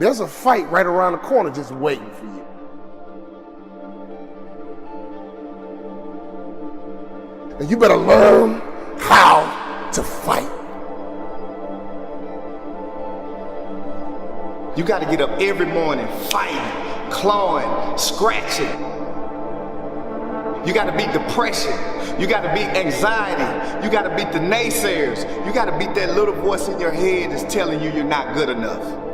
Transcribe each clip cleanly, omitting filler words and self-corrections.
There's a fight right around the corner just waiting for you. And you better learn how to fight. You got to get up every morning fighting, clawing, scratching. You got to beat depression. You got to beat anxiety. You got to beat the naysayers. You got to beat that little voice in your head that's telling you you're not good enough.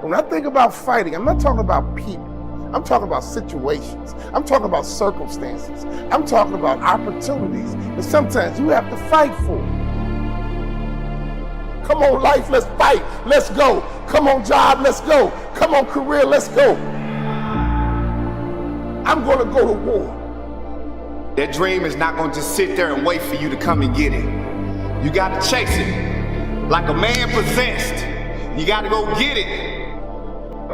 When I think about fighting, I'm not talking about people. I'm talking about situations. I'm talking about circumstances. I'm talking about opportunities that sometimes you have to fight for. Come on, life, let's fight. Let's go. Come on, job, let's go. Come on, career, let's go. I'm gonna go to war. That dream is not gonna just sit there and wait for you to come and get it. You gotta chase it. Like a man possessed. You gotta go get it.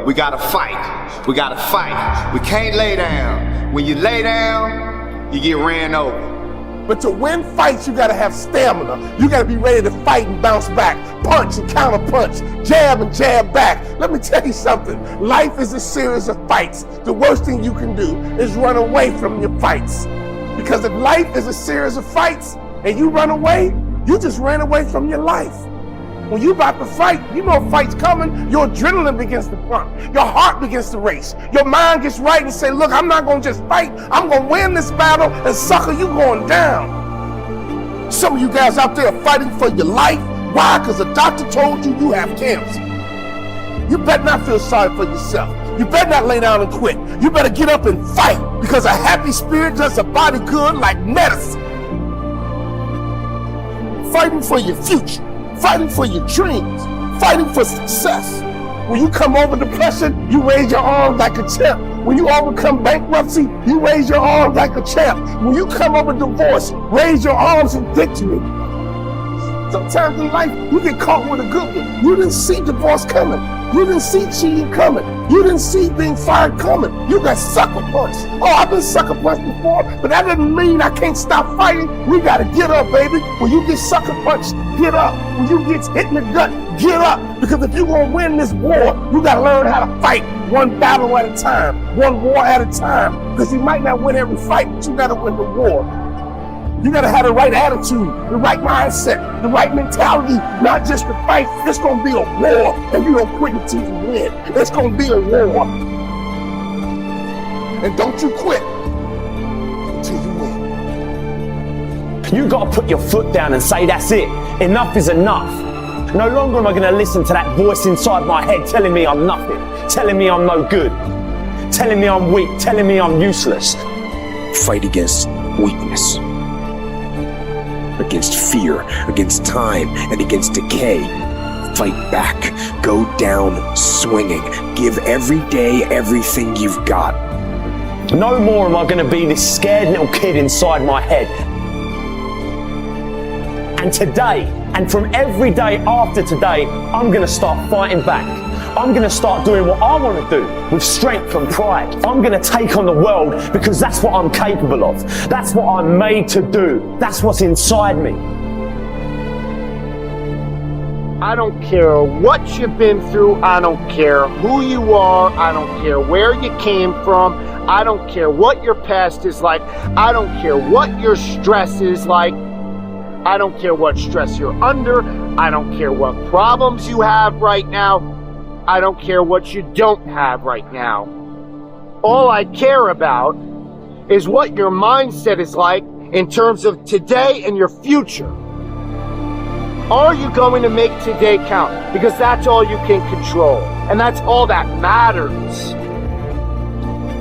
We gotta fight. We gotta fight. We can't lay down. When you lay down, you get ran over. But to win fights, you gotta have stamina. You gotta be ready to fight and bounce back, punch and counter punch, jab and jab back. Let me tell you something. Life is a series of fights. The worst thing you can do is run away from your fights. Because if life is a series of fights and you run away, you just ran away from your life. When you about to fight, you know a fight's coming, your adrenaline begins to pump, your heart begins to race, your mind gets right and say, look, I'm not gonna just fight, I'm gonna win this battle, and sucker, you going down. Some of you guys out there are fighting for your life. Why? Because the doctor told you you have cancer. You better not feel sorry for yourself. You better not lay down and quit. You better get up and fight, because a happy spirit does a body good like medicine. Fighting for your future. Fighting for your dreams, fighting for success. When you come over depression, you raise your arms like a champ. When you overcome bankruptcy, you raise your arms like a champ. When you come over divorce, raise your arms in victory. Sometimes in life, you get caught with a good one. You didn't see divorce coming. You didn't see cheating coming. You didn't see being fired coming. You got sucker punched. Oh, I've been sucker punched before, but that doesn't mean I can't stop fighting. We gotta get up, baby. When you get sucker punched, get up. When you get hit in the gut, get up. Because if you're gonna win this war, you gotta learn how to fight one battle at a time, one war at a time. Because you might not win every fight, but you gotta win the war. You gotta have the right attitude, the right mindset, the right mentality, not just to fight. It's gonna be a war, and you don't quit until you win. It's gonna be a war. And don't you quit until you win. You gotta put your foot down and say, that's it. Enough is enough. No longer am I gonna listen to that voice inside my head telling me I'm nothing, telling me I'm no good, telling me I'm weak, telling me I'm useless. Fight against weakness, against fear, against time, and against decay. Fight back. Go down swinging. Give every day everything you've got. No more am I going to be this scared little kid inside my head. And today, and from every day after today, I'm going to start fighting back. I'm going to start doing what I want to do with strength and pride. I'm going to take on the world because that's what I'm capable of. That's what I'm made to do. That's what's inside me. I don't care what you've been through. I don't care who you are. I don't care where you came from. I don't care what your past is like. I don't care what your stress is like. I don't care what stress you're under. I don't care what problems you have right now. I don't care what you don't have right now. All I care about is what your mindset is like in terms of today and your future. Are you going to make today count? Because that's all you can control. And that's all that matters.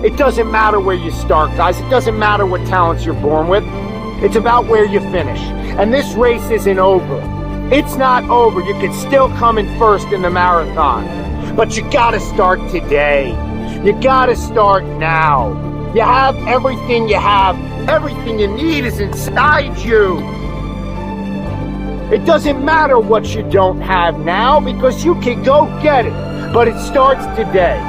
It doesn't matter where you start, guys. It doesn't matter what talents you're born with. It's about where you finish. And this race isn't over. It's not over. You can still come in first in the marathon. But you gotta start today. You gotta start now. You have everything you have. Everything you need is inside you. It doesn't matter what you don't have now because you can go get it. But it starts today.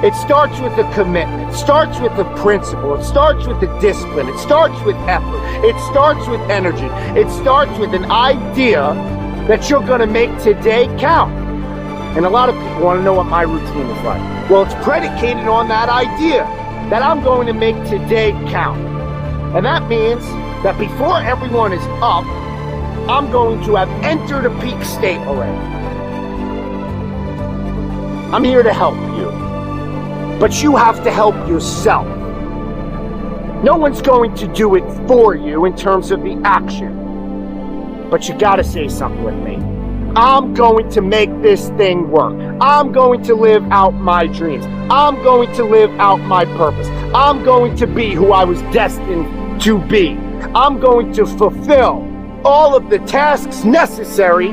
It starts with the commitment. It starts with the principle. It starts with the discipline. It starts with effort. It starts with energy. It starts with an idea that you're gonna make today count. And a lot of people want to know what my routine is like. Well, it's predicated on that idea that I'm going to make today count. And that means that before everyone is up, I'm going to have entered a peak state already. I'm here to help you. But you have to help yourself. No one's going to do it for you in terms of the action. But you gotta say something with me. I'm going to make this thing work. I'm going to live out my dreams. I'm going to live out my purpose. I'm going to be who I was destined to be. I'm going to fulfill all of the tasks necessary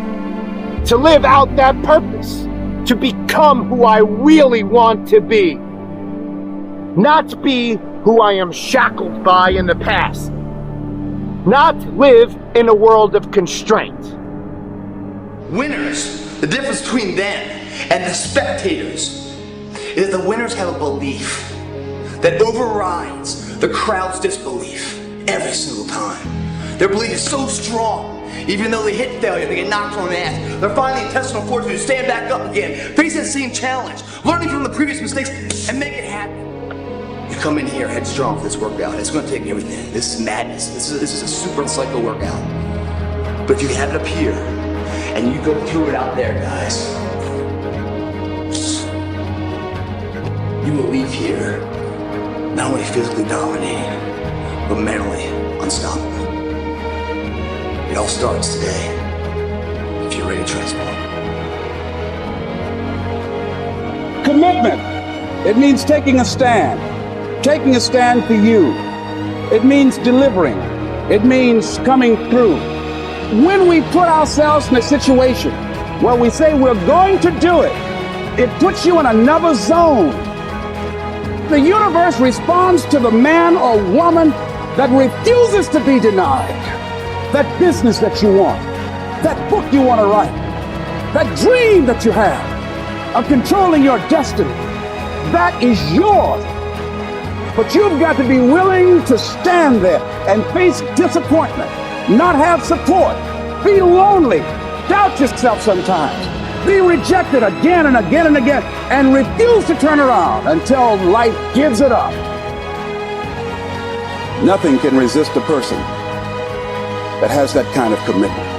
to live out that purpose, to become who I really want to be, not be who I am shackled by in the past, not live in a world of constraint. Winners, the difference between them and the spectators is the winners have a belief that overrides the crowd's disbelief every single time. Their belief is so strong, even though they hit failure, they get knocked on the ass. They're finding the intestinal fortitude to stand back up again, face that same challenge, learning from the previous mistakes, and make it happen. You come in here headstrong for this workout. It's going to take everything. This is madness. This is a super cycle workout. But if you have it up here, and you go through it out there, guys, you will leave here not only physically dominating, but mentally unstoppable. It all starts today, if you're ready to transform. Commitment. It means taking a stand. Taking a stand for you. It means delivering. It means coming through. When we put ourselves in a situation where we say we're going to do it, it puts you in another zone. The universe responds to the man or woman that refuses to be denied. That business that you want, that book you want to write, that dream that you have of controlling your destiny, that is yours. But you've got to be willing to stand there and face disappointment, not have support, be lonely, doubt yourself sometimes, be rejected again and again and again, and refuse to turn around until life gives it up. Nothing can resist a person that has that kind of commitment.